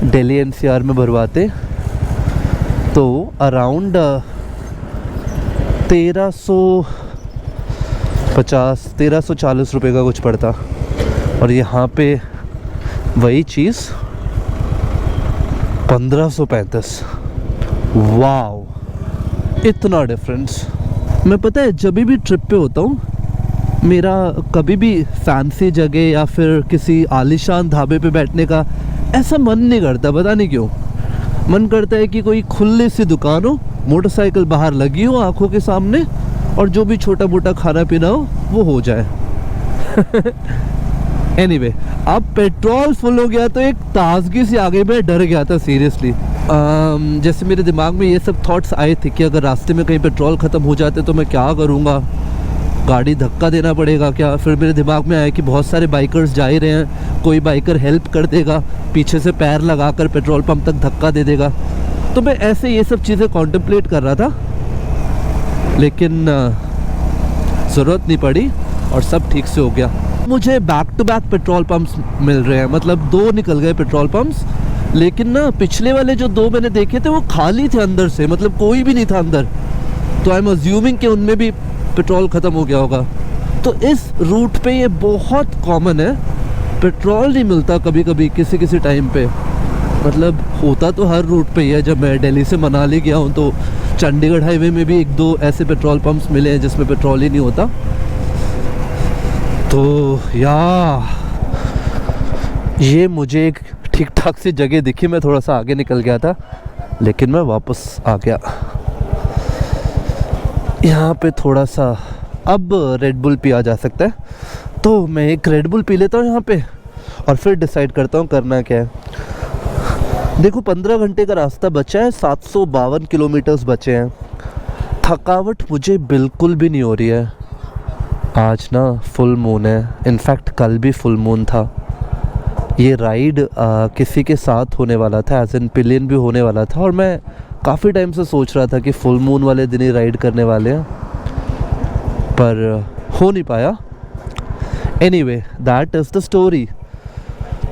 दिल्ली NCR में भरवाते तो अराउंड 1340 रुपये का कुछ पड़ता। और यहाँ पे वही चीज़ 1535। वाव, इतना डिफरेंस। मैं पता है जब भी ट्रिप पे होता हूँ मेरा कभी भी फैंसी जगह या फिर किसी आलीशान ढाबे पे बैठने का ऐसा मन नहीं करता, पता नहीं क्यों। मन करता है कि कोई खुली सी दुकान हो, मोटरसाइकिल बाहर लगी हो आंखों के सामने, और जो भी छोटा मोटा खाना पीना हो वो हो जाए। एनीवे, अब पेट्रोल फुल हो गया तो एक ताजगी से आगे मैं डर गया था सीरियसली। जैसे मेरे दिमाग में ये सब थॉट्स आए थे कि अगर रास्ते में कहीं पेट्रोल ख़त्म हो जाते तो मैं क्या करूँगा, गाड़ी धक्का देना पड़ेगा क्या। फिर मेरे दिमाग में आया कि बहुत सारे बाइकर्स जा ही रहे हैं, कोई बाइकर हेल्प कर देगा, पीछे से पैर लगाकर पेट्रोल पंप तक धक्का दे देगा। तो मैं ऐसे ये सब चीज़ें कॉन्टेम्पलेट कर रहा था, लेकिन ज़रूरत नहीं पड़ी और सब ठीक से हो गया। मुझे back to back petrol pumps मिल रहे हैं, मतलब 2 निकल गए पेट्रोल पंप्स, लेकिन ना पिछले वाले जो 2 मैंने देखे थे वो खाली थे अंदर से, मतलब कोई भी नहीं था अंदर। तो आई एम अज्यूमिंग कि उनमें भी पेट्रोल ख़त्म हो गया होगा। तो इस रूट पे ये बहुत कॉमन है, पेट्रोल नहीं मिलता कभी कभी किसी किसी टाइम पे। मतलब होता तो हर रूट पे ही है। जब मैं दिल्ली से मनाली गया हूँ तो चंडीगढ़ हाईवे में भी 1-2 ऐसे पेट्रोल पंप्स मिले हैं जिसमें पेट्रोल ही नहीं होता। तो ये मुझे एक ठीक ठाक सी जगह दिखी, मैं थोड़ा सा आगे निकल गया था, लेकिन मैं वापस आ गया। यहाँ पे थोड़ा सा अब रेड बुल पिया जा सकता है, तो मैं एक रेड बुल पी लेता हूँ यहाँ पे और फिर डिसाइड करता हूँ करना क्या है। देखो 15 घंटे का रास्ता बचा है, 752 किलोमीटर्स बचे हैं। थकावट मुझे बिल्कुल भी नहीं हो रही है। आज ना फुल मून है, इनफैक्ट कल भी फुल मून था। ये राइड किसी के साथ होने वाला था, एज इन पिलियन भी होने वाला था, और मैं काफ़ी टाइम से सोच रहा था कि फुल मून वाले दिन ही राइड करने वाले हैं, पर हो नहीं पाया। Anyway, that is the story.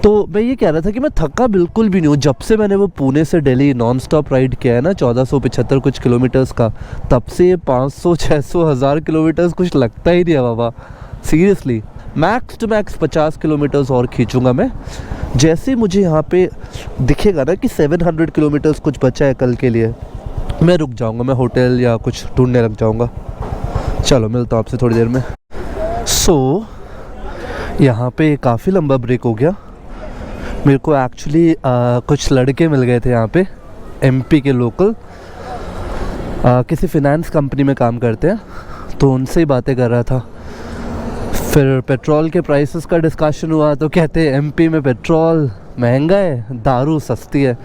तो मैं ये कह रहा था कि मैं थका बिल्कुल भी नहीं हूँ। जब से मैंने वो पुणे से दिल्ली नॉन स्टॉप राइड किया है ना, 1475 कुछ किलोमीटर्स का, तब से ये 500, 600, 1000 किलोमीटर्स कुछ लगता ही नहीं है बाबा, seriously. Max to max 50 kilometres और खींचूंगा मैं। जैसे मुझे यहाँ पे दिखेगा ना कि 700 किलोमीटर्स कुछ बचा है कल के लिए, मैं रुक जाऊँगा, मैं होटल या कुछ ढूंढने लग जाऊँगा। चलो मिलता हूँ आपसे थोड़ी देर में। यहाँ पे काफ़ी लंबा ब्रेक हो गया। मेरे को एक्चुअली कुछ लड़के मिल गए थे यहाँ पे, एमपी के लोकल, किसी फिनेंस कंपनी में काम करते हैं, तो उनसे ही बातें कर रहा था। फिर पेट्रोल के प्राइसेस का डिस्कशन हुआ, तो कहते हैं एमपी में पेट्रोल महंगा है, दारू सस्ती है।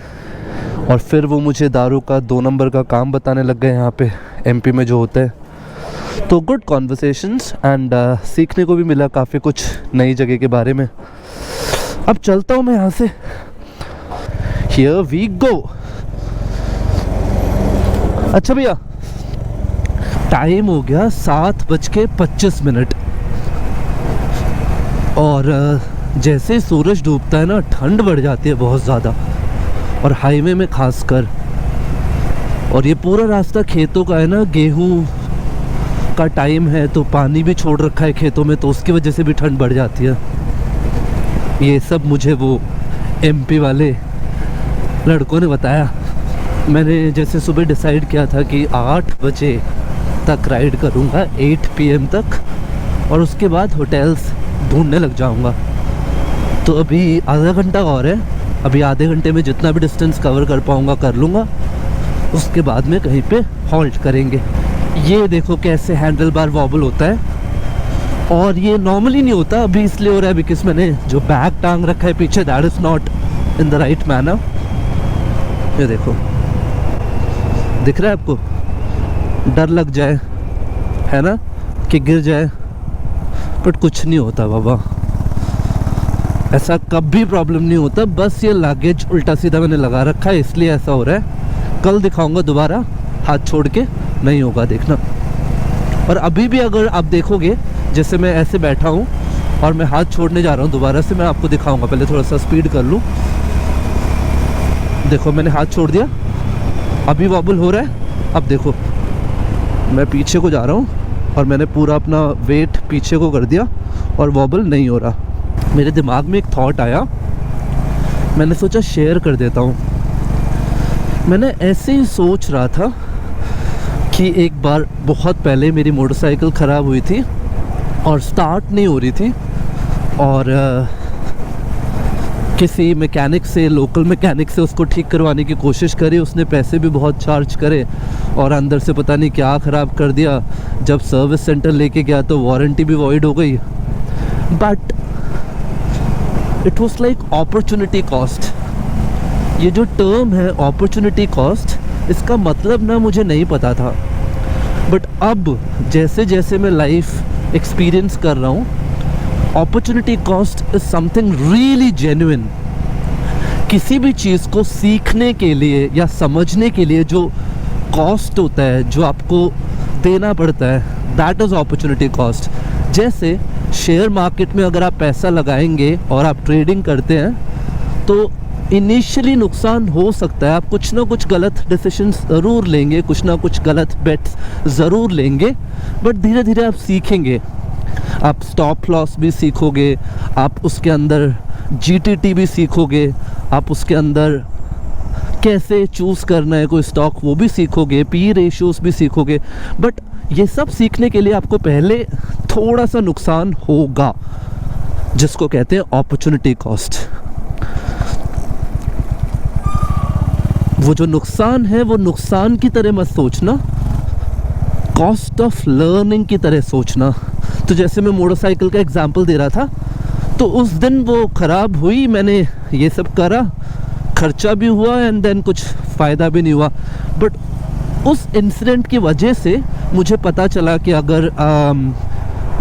और फिर वो मुझे दारू का 2 नंबर का काम बताने लग गए यहाँ पे एमपी में जो होता है। तो गुड कॉन्वर्सेशंस एंड सीखने को भी मिला काफ़ी कुछ नई जगह के बारे में। अब चलता हूँ मैं यहाँ से। Here we go। अच्छा भैया, टाइम हो गया 7:25। और जैसे सूरज डूबता है ना, ठंड बढ़ जाती है बहुत ज़्यादा, और हाईवे में खासकर। और ये पूरा रास्ता खेतों का है ना, गेहूँ का टाइम है, तो पानी भी छोड़ रखा है खेतों में, तो उसकी वजह से भी ठंड बढ़ जाती है। ये सब मुझे वो एमपी वाले लड़कों ने बताया। मैंने जैसे सुबह डिसाइड किया था कि 8 बजे तक राइड करूँगा, 8 PM तक, और उसके बाद होटल्स ढूंढने लग जाऊँगा। तो अभी आधा घंटा और है, अभी आधे घंटे में जितना भी डिस्टेंस कवर कर पाऊँगा कर लूँगा, उसके बाद में कहीं पे हॉल्ट करेंगे। ये देखो कैसे हैंडल बार वॉबल होता है, और ये नॉर्मली नहीं होता, अभी इसलिए हो रहा है बिकॉज मैंने जो बैग टांग रखा है पीछे, that is not in the right manner. ये देखो, दिख रहा है आपको? डर लग जाए है ना कि गिर जाए, बट कुछ नहीं होता बाबा, ऐसा कभी प्रॉब्लम नहीं होता। बस ये लगेज उल्टा सीधा मैंने लगा रखा है, इसलिए ऐसा हो रहा है। कल दिखाऊंगा दोबारा हाथ छोड़ के, नहीं होगा देखना। और अभी भी अगर आप देखोगे, जैसे मैं ऐसे बैठा हूँ और मैं हाथ छोड़ने जा रहा हूँ दोबारा से, मैं आपको दिखाऊंगा। पहले थोड़ा सा स्पीड कर लूँ। देखो मैंने हाथ छोड़ दिया, अभी वॉबल हो रहा है। अब देखो मैं पीछे को जा रहा हूँ और मैंने पूरा अपना वेट पीछे को कर दिया और वॉबल नहीं हो रहा। मेरे दिमाग में एक थॉट आया, मैंने सोचा शेयर कर देता हूँ। मैंने ऐसे ही सोच रहा था कि एक बार बहुत पहले मेरी मोटरसाइकिल ख़राब हुई थी, और स्टार्ट नहीं हो रही थी। और किसी मैकेनिक से, लोकल मैकेनिक से उसको ठीक करवाने की कोशिश करी, उसने पैसे भी बहुत चार्ज करे और अंदर से पता नहीं क्या ख़राब कर दिया। जब सर्विस सेंटर लेके गया तो वारंटी भी वॉइड हो गई। But it was like opportunity cost. ये जो टर्म है अपॉर्चुनिटी कॉस्ट, इसका मतलब ना मुझे नहीं पता था, बट अब जैसे जैसे मैं लाइफ एक्सपीरियंस कर रहा हूँ, opportunity cost is something really genuine. किसी भी चीज़ को सीखने के लिए या समझने के लिए जो कॉस्ट होता है, जो आपको देना पड़ता है, दैट इज़ अपॉर्चुनिटी कॉस्ट। जैसे शेयर मार्केट में अगर आप पैसा लगाएंगे और आप ट्रेडिंग करते हैं तो इनिशियली नुकसान हो सकता है, आप कुछ ना कुछ गलत डिसीजंस ज़रूर लेंगे, कुछ ना कुछ गलत बेट्स ज़रूर लेंगे, बट धीरे धीरे आप सीखेंगे। आप स्टॉप लॉस भी सीखोगे, आप उसके अंदर जीटीटी भी सीखोगे, आप उसके अंदर कैसे चूज़ करना है कोई स्टॉक वो भी सीखोगे, पी रेशियोज भी सीखोगे। बट ये सब सीखने के लिए आपको पहले थोड़ा सा नुकसान होगा, जिसको कहते हैं अपॉर्चुनिटी कॉस्ट। वो जो नुकसान है वो नुकसान की तरह मत सोचना, कॉस्ट ऑफ लर्निंग की तरह सोचना। तो जैसे मैं मोटरसाइकिल का एग्जांपल दे रहा था, तो उस दिन वो ख़राब हुई, मैंने ये सब करा, खर्चा भी हुआ एंड देन कुछ फ़ायदा भी नहीं हुआ। बट उस इंसिडेंट की वजह से मुझे पता चला कि अगर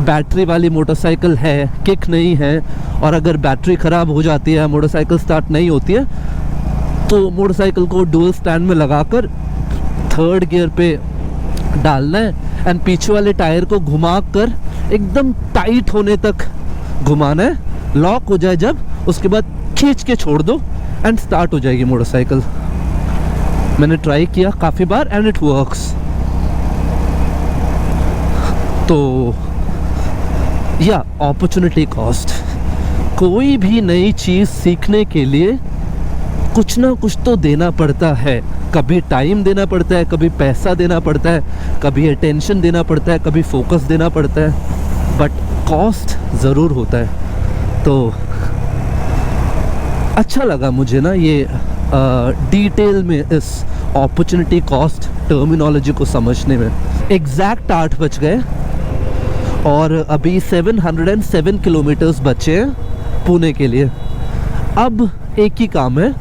बैटरी वाली मोटरसाइकिल है, किक नहीं है, और अगर बैटरी ख़राब हो जाती है, मोटरसाइकिल स्टार्ट नहीं होती है, तो मोटरसाइकिल को डुअल स्टैंड में लगाकर थर्ड गियर पे डालना है एंड पीछे वाले टायर को घुमाकर एकदम टाइट होने तक घुमाना है, लॉक हो जाए जब, उसके बाद खींच के छोड़ दो एंड स्टार्ट हो जाएगी मोटरसाइकिल। मैंने ट्राई किया काफ़ी बार एंड इट वर्क्स। तो या अपॉर्चुनिटी कॉस्ट, कोई भी नई चीज़ सीखने के लिए कुछ ना कुछ तो देना पड़ता है। कभी टाइम देना पड़ता है, कभी पैसा देना पड़ता है, कभी अटेंशन देना पड़ता है, कभी फोकस देना पड़ता है, बट कॉस्ट ज़रूर होता है। तो अच्छा लगा मुझे ना ये डिटेल में इस अपॉर्चुनिटी कॉस्ट टर्मिनोलॉजी को समझने में। एग्जैक्ट 8 बज गए और अभी 707 किलोमीटर्स बचे हैं पुणे के लिए। अब एक ही काम है,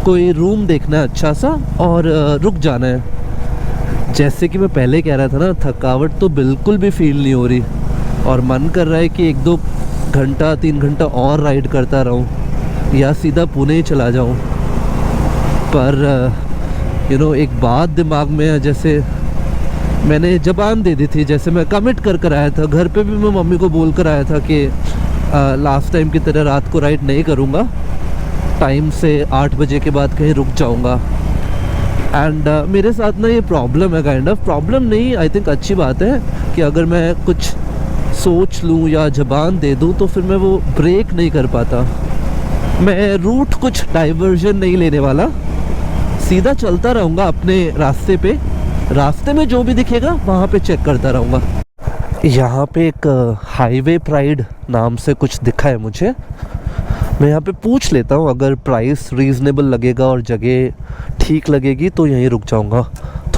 कोई रूम देखना है अच्छा सा और रुक जाना है। जैसे कि मैं पहले कह रहा था ना, थकावट तो बिल्कुल भी फील नहीं हो रही और मन कर रहा है कि 1-2 घंटा 3 घंटा और राइड करता रहूं या सीधा पुणे ही चला जाऊं। पर एक बात दिमाग में है, जैसे मैंने जबान दे दी थी, जैसे मैं कमिट कर आया था, घर पे भी मैं मम्मी को बोल कर आया था कि लास्ट टाइम की तरह रात को राइड नहीं करूँगा, टाइम से 8 बजे के बाद कहीं रुक जाऊँगा। एंड मेरे साथ ना ये प्रॉब्लम है, काइंड ऑफ प्रॉब्लम नहीं, आई थिंक अच्छी बात है कि अगर मैं कुछ सोच लूँ या जबान दे दूँ तो फिर मैं वो ब्रेक नहीं कर पाता। मैं रूट कुछ डाइवर्जन नहीं लेने वाला, सीधा चलता रहूँगा अपने रास्ते पे, रास्ते में जो भी दिखेगा वहाँ पे चेक करता रहूँगा। यहाँ पे एक हाईवे प्राइड नाम से कुछ दिखा है मुझे, मैं यहाँ पे पूछ लेता हूँ, अगर प्राइस रीज़नेबल लगेगा और जगह ठीक लगेगी तो यहीं रुक जाऊँगा।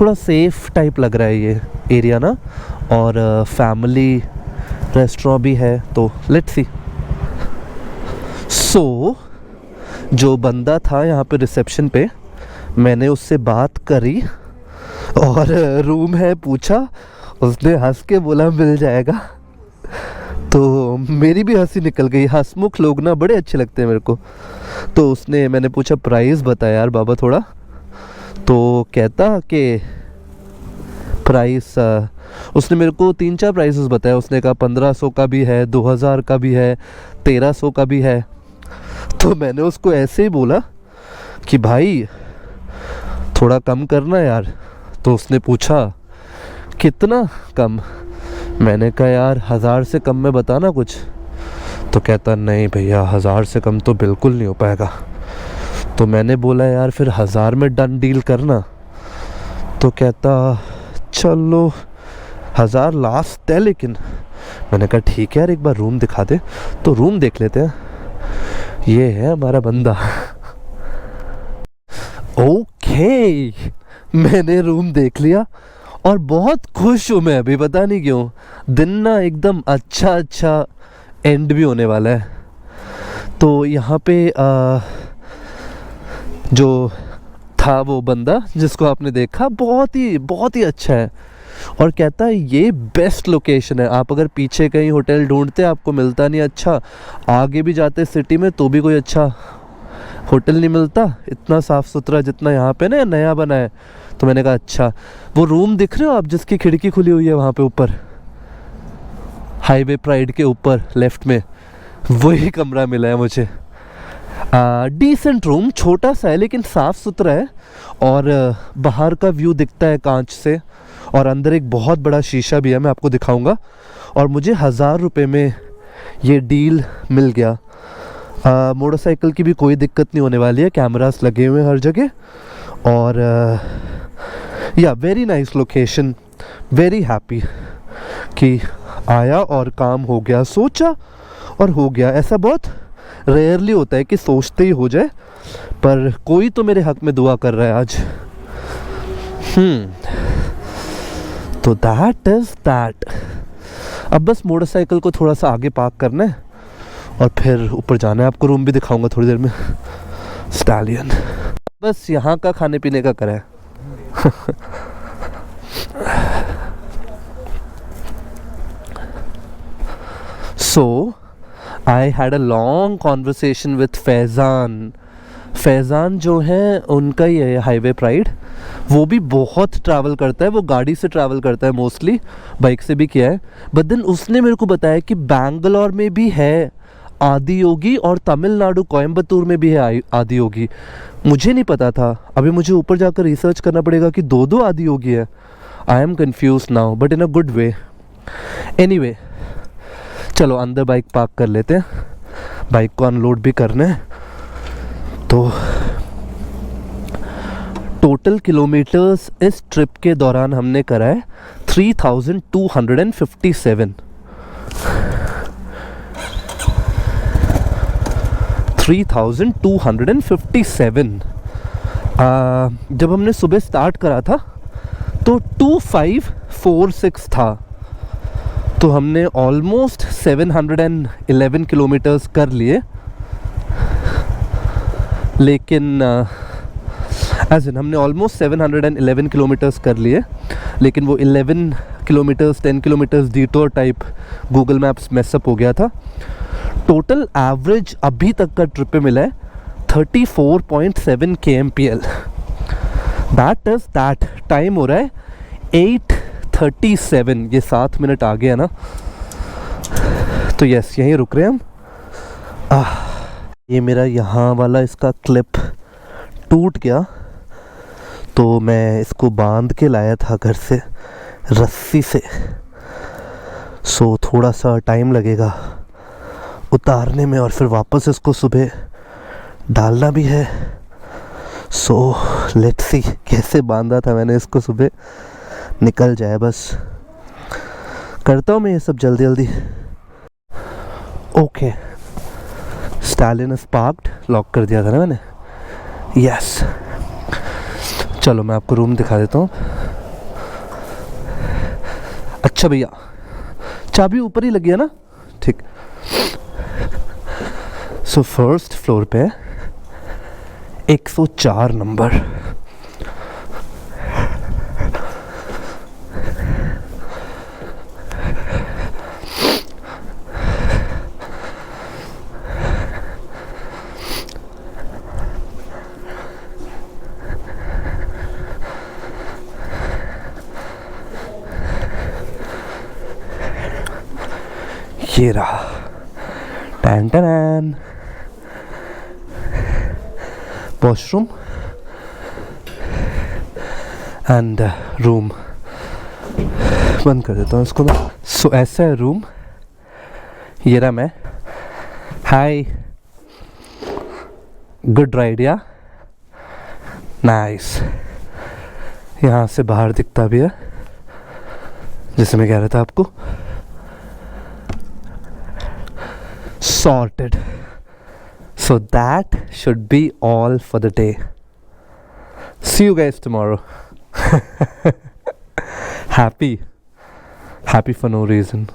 थोड़ा सेफ़ टाइप लग रहा है ये एरिया ना, और फैमिली रेस्टोरेंट भी है, तो लेट्स सी। सो जो बंदा था यहाँ पे रिसेप्शन पे, मैंने उससे बात करी और रूम है पूछा, उसने हंस के बोला मिल जाएगा। तो मेरी भी हंसी निकल गई, हंसमुख लोग ना बड़े अच्छे लगते हैं मेरे को। तो मैंने पूछा प्राइस बता यार बाबा थोड़ा, तो कहता कि प्राइस, उसने मेरे को 3-4 प्राइसेस बताया। उसने कहा 1500 का भी है, 2000 का भी है, 1300 का भी है। तो मैंने उसको ऐसे ही बोला कि भाई थोड़ा कम करना यार। तो उसने पूछा कितना कम, मैंने कहा यार 1000 से कम में बताना कुछ। तो कहता नहीं भैया 1000 से कम तो बिल्कुल नहीं हो पाएगा। तो मैंने बोला यार फिर 1000 में डन डील करना। तो कहता चलो 1000 लास्ट है, लेकिन मैंने कहा ठीक है यार, एक बार रूम दिखा दे। तो रूम देख लेते हैं। ये है हमारा बंदा। ओके, मैंने रूम देख लिया और बहुत खुश हूँ मैं अभी, पता नहीं क्यों। दिन ना एकदम अच्छा एंड भी होने वाला है। तो यहाँ पे जो था वो बंदा जिसको आपने देखा, बहुत ही अच्छा है और कहता है ये बेस्ट लोकेशन है। आप अगर पीछे कहीं होटल ढूंढते आपको मिलता नहीं अच्छा, आगे भी जाते सिटी में तो भी कोई अच्छा होटल नहीं मिलता इतना साफ़ सुथरा जितना यहाँ पे ना नया बना है। तो मैंने कहा अच्छा, वो रूम दिख रहे हो आप जिसकी खिड़की खुली हुई है वहाँ पे ऊपर, हाईवे प्राइड के ऊपर लेफ्ट में, वही कमरा मिला है मुझे। डिसेंट रूम, छोटा सा है लेकिन साफ़ सुथरा है और बाहर का व्यू दिखता है कांच से और अंदर एक बहुत बड़ा शीशा भी है, मैं आपको दिखाऊंगा। और मुझे 1000 रुपये में ये डील मिल गया। मोटरसाइकिल की भी कोई दिक्कत नहीं होने वाली है, कैमरास लगे हुए हैं हर जगह। और या very nice location, very happy कि आया और काम हो गया, सोचा और हो गया। ऐसा बहुत रेयरली होता है कि सोचते ही हो जाए, पर कोई तो मेरे हक में दुआ कर रहा है आज। तो दैट इज़ दैट। अब बस मोटरसाइकिल को थोड़ा सा आगे पार्क करना है और फिर ऊपर जाना है। आपको रूम भी दिखाऊंगा थोड़ी देर में। स्टैलियन बस यहाँ का खाने पीने का करा है। So I had a long conversation with Faizan. Faizan जो है उनका ही है हाईवे प्राइड। वो भी बहुत ट्रैवल करता है, वो गाड़ी से ट्रैवल करता है मोस्टली, बाइक से भी किया है। बट देन उसने मेरे को बताया कि बैंगलोर में भी है आदियोगी और तमिलनाडु कोयम्बतूर में भी है आदियोगी। मुझे नहीं पता था, अभी मुझे ऊपर जाकर रिसर्च करना पड़ेगा कि दो आदियोगी है। I am confuse now but in a good way. Anyway, चलो अंदर बाइक पार्क कर लेते हैं, बाइक को अनलोड भी करना है। तो टोटल किलोमीटर्स इस ट्रिप के दौरान हमने करा है 3257। 3257। जब हमने सुबह स्टार्ट करा था तो 2546 था। तो हमने ऑलमोस्ट 711 किलोमीटर्स कर लिए, लेकिन एज इन हमने ऑलमोस्ट 711 किलोमीटर्स कर लिए, लेकिन वो 11 kilometres 10 kilometres detour type Google maps mess up हो गया था। टोटल एवरेज अभी तक का ट्रिप पे मिला है 34.7 kmpl। That is that. Time हो रहा है 8:37, ये 7 मिनट आ गया ना। तो यस, यहीं रुक रहे हैं हम। ये मेरा यहाँ वाला इसका क्लिप टूट गया, तो मैं इसको बांध के लाया था घर से रस्सी से। सो थोड़ा सा टाइम लगेगा उतारने में और फिर वापस इसको सुबह डालना भी है। सो लेट्स सी कैसे बांधा था मैंने इसको, सुबह निकल जाए बस। करता हूँ मैं ये सब जल्दी जल्दी। Okay, stallion is parked, lock कर दिया था ना मैंने। यस, चलो मैं आपको रूम दिखा देता हूँ। अच्छा भैया, चाबी ऊपर ही लगी है ना? ठीक। सो फर्स्ट फ्लोर पे 104 नंबर। ये रहा, tan tan, washroom and room. बंद कर देता हूँ इसको मैं। सो ऐसा है रूम। ये रहा मैं। हाय, गुड राइड या? नाइस। यहाँ से बाहर दिखता भी है, जैसे मैं कह रहा था आपको। Sorted. So that should be all for the day. See you guys tomorrow. Happy for no reason.